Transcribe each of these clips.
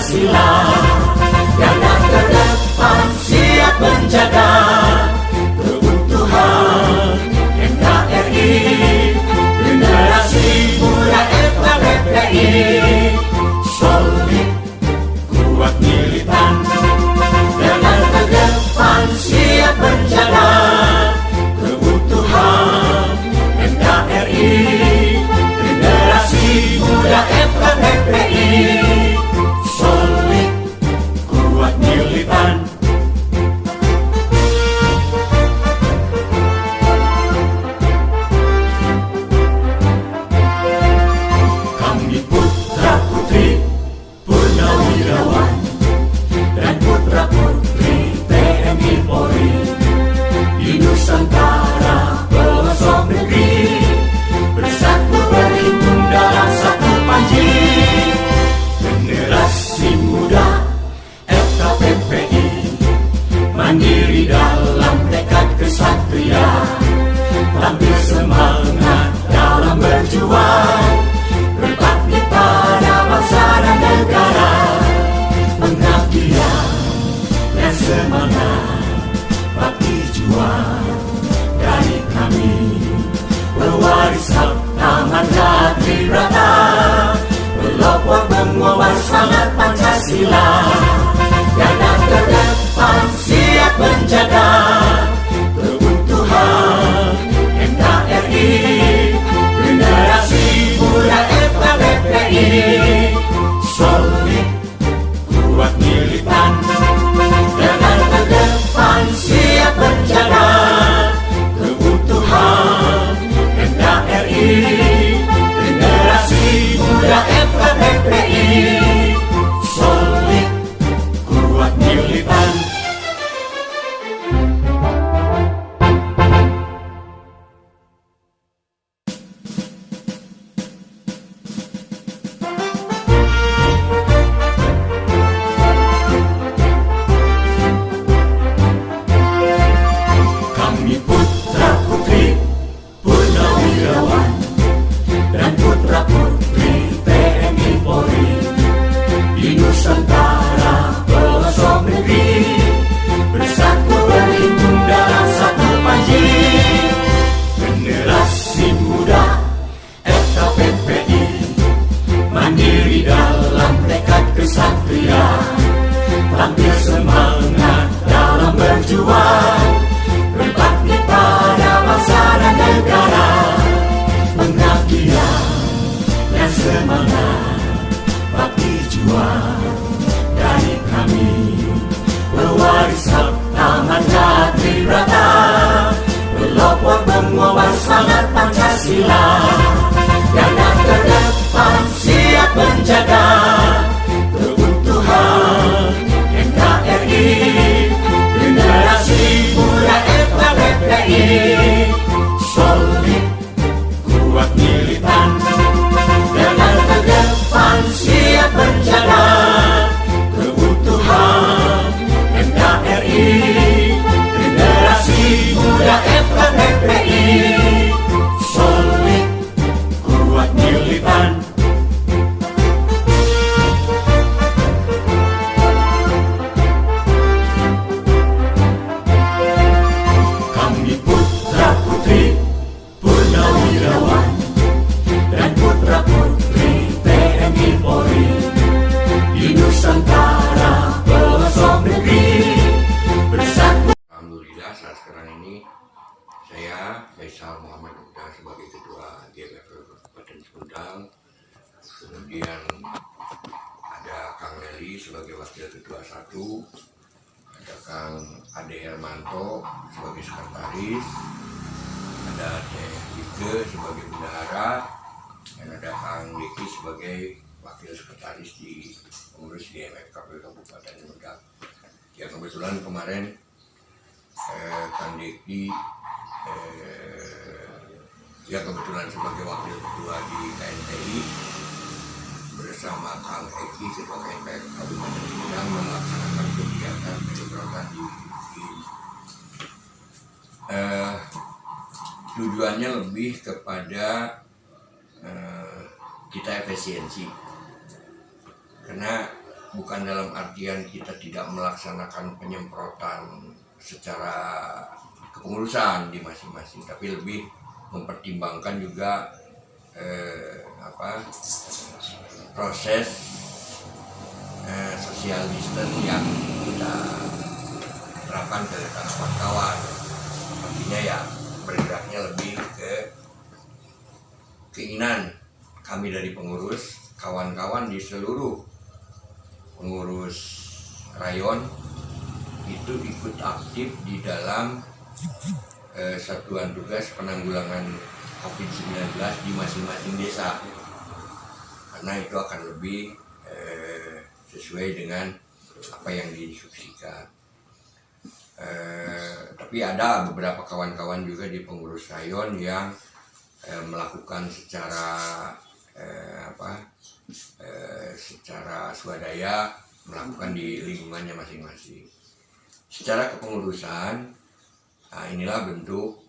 Pancasila. Garda terdepan siap menjaga keutuhan NKRI. Generasi muda FKPPI solid, kuat militan. Garda terdepan siap menjaga keutuhan NKRI. Generasi muda FKPPI solid, kuat militan. Kami putra putri purnawirawan dan putra putri TNI Polri di Nusantara pelosok negeri, bersatu berhimpun dalam satu panji. Generasi muda FKPPI mandiri dalam tekad kesatria, tampil semangat dalam berjuang, berbakti pada bangsa dan negara. Pengabdian dan semangat bakti juang dari kami, pewaris hak Marga Tribrata, pelopor pengobat semangat Pancasila. Garda terdepan siap menjaga keutuhan NKRI. Generasi muda FKPPI solid, kuat militan. Garda terdepan siap menjaga keutuhan NKRI. Generasi muda FKPPI solid, kuat militan. Kami putra putri purnawirawan dan putra putri TNI Polri di Nusantara pelosok negeri, bersatu berhimpun dalam satu panji. Generasi muda FKPPI mandiri dalam tekad kesatria, tampil semangat dalam berjuang, berbakti pada bangsa dan negara. Pengabdian dan semangat bakti juang dari kami, pewaris hak Marga Tribrata, pelopor pengobat semangat Pancasila. Garda terdepan siap menjaga keutuhan NKRI. Generasi muda FKPPI solid, kuat militan. Garda terdepan siap menjaga keutuhan NKRI. Generasi muda FKPPI solid, kuat militan. Kami putra putri purnawirawan dan putra putri TNI Polri di Nusantara pelosok negeri, bersatu. Alhamdulillah saat sekarang ini saya Faisal Muhammad Uda sebagai Ketua GMF Kabupaten Sumedang, kemudian ada Kang Nelly sebagai Wakil Ketua 1, ada Kang Ade Hermanto sebagai Sekretaris, ada Teh Ike sebagai Bendahara, dan ada Kang Deki sebagai Wakil Sekretaris di pengurus GMF Kabupaten Sumedang. Ya kebetulan kemarin Kang Deki yang kebetulan sebagai wakil ketua di KNPI bersama Kang Eki sebagai KNPI Kabupaten Sumedang melaksanakan kegiatan penyemprotan di tujuannya lebih kepada kita efisiensi, karena bukan dalam artian kita tidak melaksanakan penyemprotan secara kepengurusan di masing-masing, tapi lebih mempertimbangkan juga proses social distance yang kita terapkan ke kawan-kawan. Artinya ya bergeraknya lebih ke keinginan kami dari pengurus, kawan-kawan di seluruh pengurus rayon itu ikut aktif di dalam satuan tugas penanggulangan COVID-19 di masing-masing desa, karena itu akan lebih sesuai dengan apa yang diinstruksikan. Tapi ada beberapa kawan-kawan juga di pengurus rayon yang melakukan secara secara swadaya, melakukan di lingkungannya masing-masing. Secara kepengurusan, inilah bentuk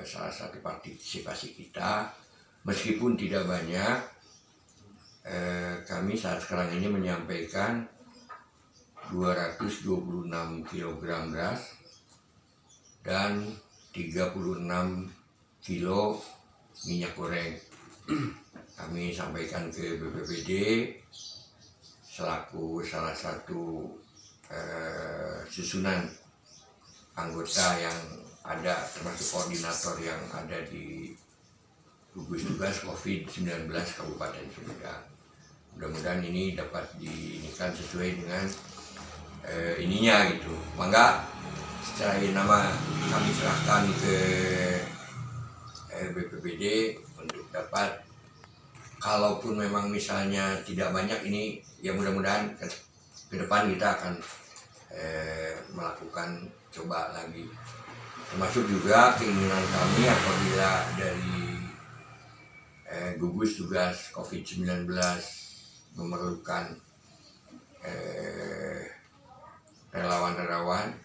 salah satu partisipasi kita, meskipun tidak banyak. Kami saat sekarang ini menyampaikan 226 kg beras dan 36 kilo minyak goreng. Kami sampaikan ke BPBD selaku salah satu susunan anggota yang ada, termasuk koordinator yang ada di gugus tugas COVID-19 Kabupaten Sumedang. Mudah-mudahan ini dapat diinikan sesuai dengan ininya gitu. Mangga secara nama kami serahkan ke BPBD untuk dapat, kalaupun memang misalnya tidak banyak ini, ya mudah-mudahan ke depan kita akan melakukan coba lagi. Termasuk juga keinginan kami apabila dari gugus tugas COVID-19 memerlukan relawan-relawan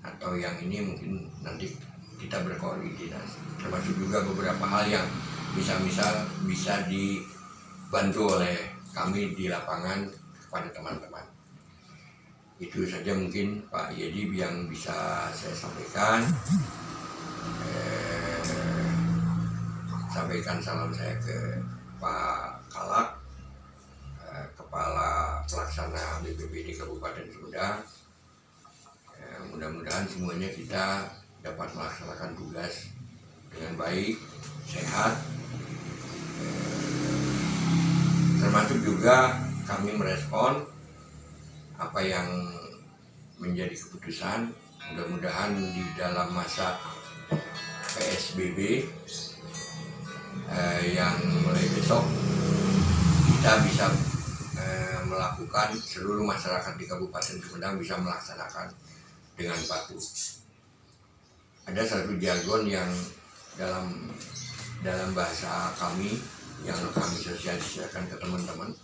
atau yang ini, mungkin nanti kita berkoordinasi. Termasuk juga beberapa hal yang bisa dibantu oleh kami di lapangan kepada teman-teman. Itu saja mungkin Pak Yedi yang bisa saya sampaikan. Sampaikan salam saya ke Pak Kalak, Kepala Pelaksana BPBD Kabupaten Sumedang. Mudah-mudahan semuanya kita dapat melaksanakan tugas dengan baik, sehat. Termasuk juga kami merespon apa yang menjadi keputusan. Mudah-mudahan di dalam masa PSBB yang mulai besok kita bisa melakukan, seluruh masyarakat di Kabupaten Sumedang bisa melaksanakan dengan patuh. Ada satu jargon yang dalam bahasa kami yang kami sosialisasikan ke teman-teman.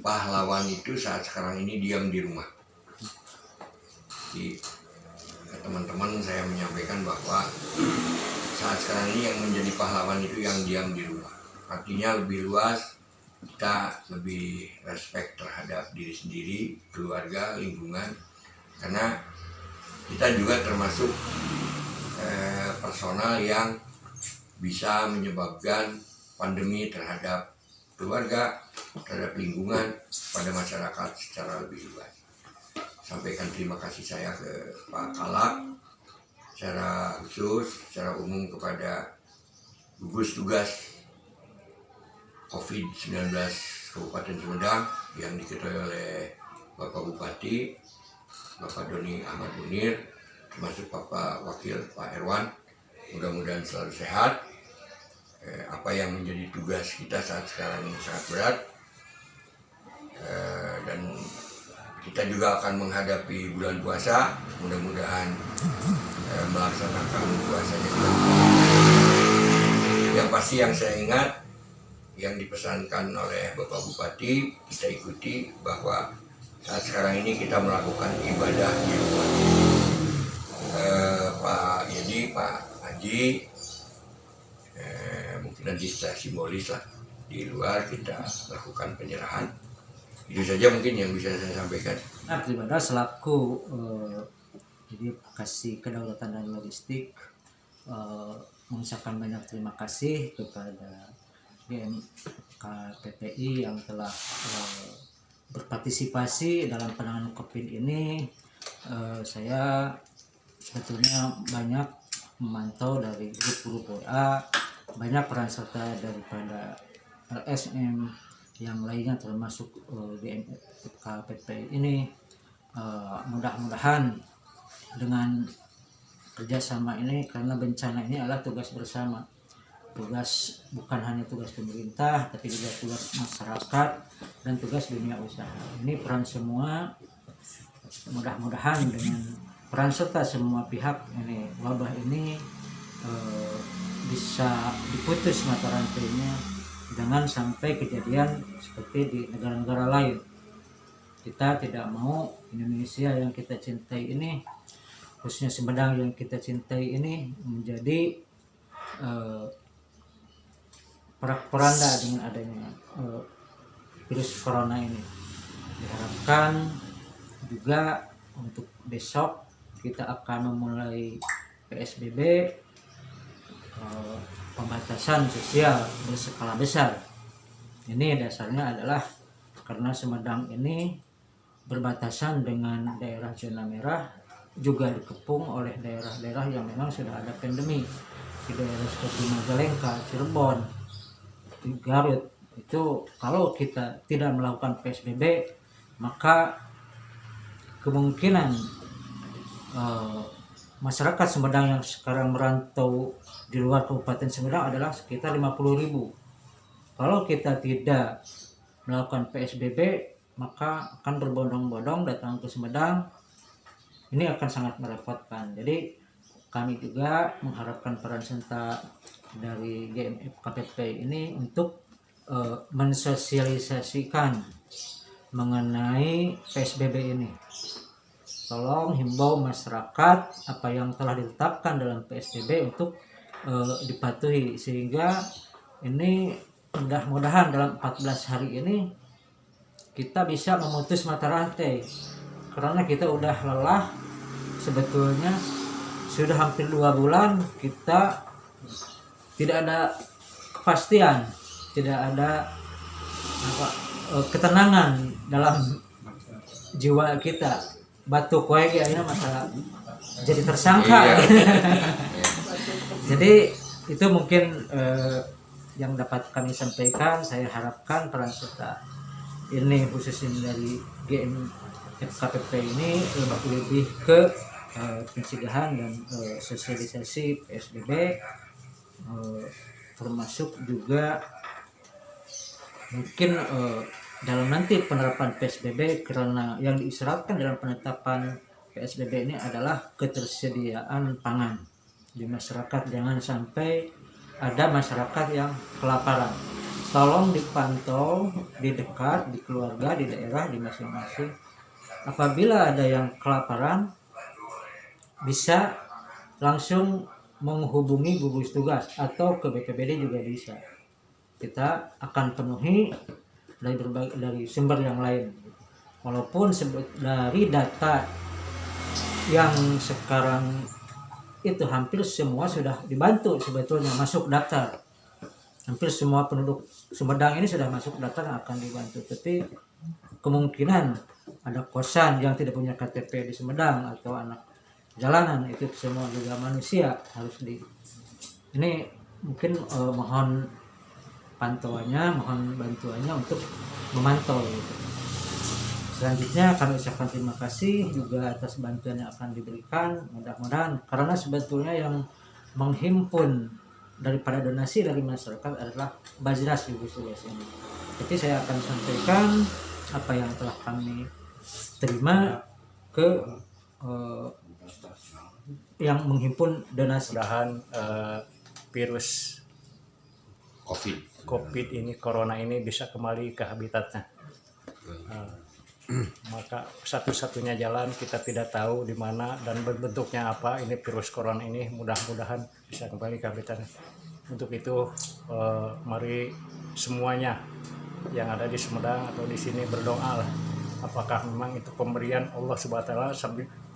Pahlawan itu saat sekarang ini diam di rumah. Jadi teman-teman saya menyampaikan bahwa saat sekarang ini yang menjadi pahlawan itu yang diam di rumah. Artinya lebih luas, kita lebih respect terhadap diri sendiri, keluarga, lingkungan. Karena kita juga termasuk personal yang bisa menyebabkan pandemi terhadap keluarga, terhadap lingkungan, pada masyarakat secara lebih luas. Sampaikan terima kasih saya ke Pak Kalak, secara khusus, secara umum kepada gugus tugas COVID-19 Kabupaten Sumedang yang diketuai oleh Bapak Bupati, Bapak Doni Ahmad Munir, termasuk Bapak Wakil Pak Erwan. Mudah-mudahan selalu sehat. Apa yang menjadi tugas kita saat sekarang ini sangat berat, dan kita juga akan menghadapi bulan puasa. Mudah-mudahan melaksanakan puasanya. Yang pasti yang saya ingat, yang dipesankan oleh Bapak Bupati, kita ikuti bahwa saat sekarang ini kita melakukan ibadah di rumah. Pak Yedi, Pak Haji, mungkin nanti secara simbolis lah, di luar kita lakukan penyerahan Itu saja mungkin yang bisa saya sampaikan. Pribadi selaku jadi kasih kedaulatan dan logistik mengucapkan banyak terima kasih kepada GMKPPI yang telah berpartisipasi dalam penanganan COVID ini. Saya sebetulnya banyak memantau dari grup-grup WA, banyak peran serta daripada LSM yang lainnya termasuk GMKPPI ini. Mudah-mudahan dengan kerjasama ini, karena bencana ini adalah tugas bersama, tugas bukan hanya tugas pemerintah tapi juga tugas masyarakat dan tugas dunia usaha. Ini peran semua, mudah-mudahan dengan peran serta semua pihak ini wabah ini bisa diputus mata rantainya, jangan sampai kejadian seperti di negara-negara lain. Kita tidak mau Indonesia yang kita cintai ini, khususnya Sumedang yang kita cintai ini, menjadi porak-poranda dengan adanya virus corona ini. Diharapkan juga untuk besok kita akan memulai PSBB, pembatasan sosial berskala besar. Ini dasarnya adalah karena Sumedang ini berbatasan dengan daerah zona merah, juga dikepung oleh daerah-daerah yang memang sudah ada pandemi, di daerah seperti Majalengka, Cirebon, Garut. Itu kalau kita tidak melakukan PSBB, maka kemungkinan masyarakat Sumedang yang sekarang merantau di luar Kabupaten Sumedang adalah sekitar 50.000. Kalau kita tidak melakukan PSBB, maka akan berbondong-bondong datang ke Sumedang. Ini akan sangat merepotkan. Jadi kami juga mengharapkan peran serta dari GMKPPI ini untuk mensosialisasikan mengenai PSBB ini. Tolong himbau masyarakat apa yang telah ditetapkan dalam PSBB untuk dipatuhi, sehingga ini mudah-mudahan dalam 14 hari ini kita bisa memutus mata rantai, karena kita udah lelah. Sebetulnya sudah hampir 2 bulan kita tidak ada kepastian, tidak ada ketenangan dalam jiwa kita. Batuk kowe kayaknya masalah jadi tersangka. Iya. Jadi itu mungkin yang dapat kami sampaikan. Saya harapkan peran serta ini khususnya dari GMKPP ini lebih ke pencegahan dan sosialisasi PSBB, termasuk juga mungkin dalam nanti penerapan PSBB, karena yang diisyaratkan dalam penetapan PSBB ini adalah ketersediaan pangan di masyarakat. Jangan sampai ada masyarakat yang kelaparan. Tolong dipantau di dekat, di keluarga, di daerah, di masing-masing. Apabila ada yang kelaparan, bisa langsung menghubungi gugus tugas atau ke BPBD juga bisa. Kita akan penuhi dari sumber yang lain. Walaupun dari data yang sekarang itu hampir semua sudah dibantu sebetulnya masuk daftar. Hampir semua penduduk Sumedang ini sudah masuk daftar yang akan dibantu. Tapi kemungkinan ada kosan yang tidak punya KTP di Sumedang atau anak jalanan, itu semua juga manusia harus ini mungkin mohon pantauannya, mohon bantuannya untuk memantau gitu. Selanjutnya kami ucapkan terima kasih juga atas bantuan yang akan diberikan. Mudah-mudahan, karena sebetulnya yang menghimpun daripada donasi dari masyarakat adalah Bajras gugus tugas ini. Jadi saya akan sampaikan apa yang telah kami terima ke yang menghimpun donasi. Mudahan virus COVID ini, corona ini bisa kembali ke habitatnya. Maka satu-satunya jalan, kita tidak tahu di mana dan bentuknya apa ini virus corona ini, mudah-mudahan bisa kembali ke habitatnya. Untuk itu mari semuanya yang ada di Sumedang atau di sini berdoa lah, apakah memang itu pemberian Allah Subhanahu wa taala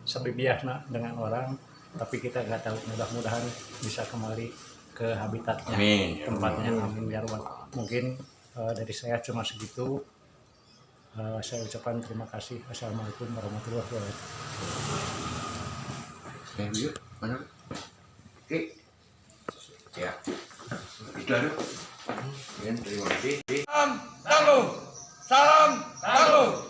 sabibiahna dengan orang, tapi kita nggak tahu. Mudah-mudahan bisa kembali ke habitatnya, Amin. tempatnya. Amin ya rabbal. Mungkin dari saya cuma segitu. Saya ucapkan terima kasih. Assalamualaikum warahmatullahi wabarakatuh. Yuk, mana? Oke. Ya. Itu aja. Terima kasih. Salam tangguh.